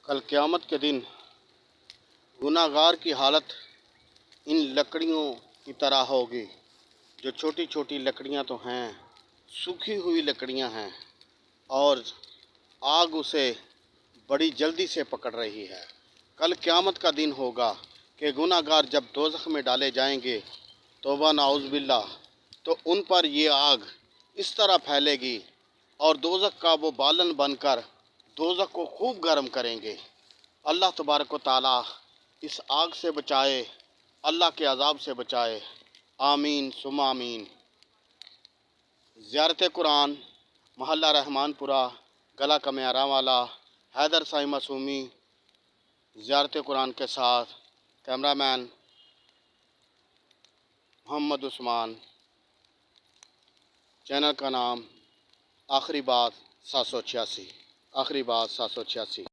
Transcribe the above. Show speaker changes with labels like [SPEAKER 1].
[SPEAKER 1] کل قیامت کے دن گناہ گار کی حالت ان لکڑیوں کی طرح ہوگی، جو چھوٹی چھوٹی لکڑیاں تو ہیں، سوکھی ہوئی لکڑیاں ہیں، اور آگ اسے بڑی جلدی سے پکڑ رہی ہے۔ کل قیامت کا دن ہوگا کہ گناہ گار جب دوزخ میں ڈالے جائیں گے، توبہ نعوذ باللہ، تو ان پر یہ آگ اس طرح پھیلے گی اور دوزخ کا وہ بالن بن کر دوزخ کو خوب گرم کریں گے۔ اللہ تبارک و تعالیٰ اس آگ سے بچائے، اللہ کے عذاب سے بچائے، آمین ثم آمین۔ زیارت قرآن محلہ رحمان پورہ، گلا کمیارہ والا، حیدر سائی معصومی۔ زیارت قرآن کے ساتھ کیمرہ مین محمد عثمان۔ چینل کا نام آخری بات 786، آخری بات 786۔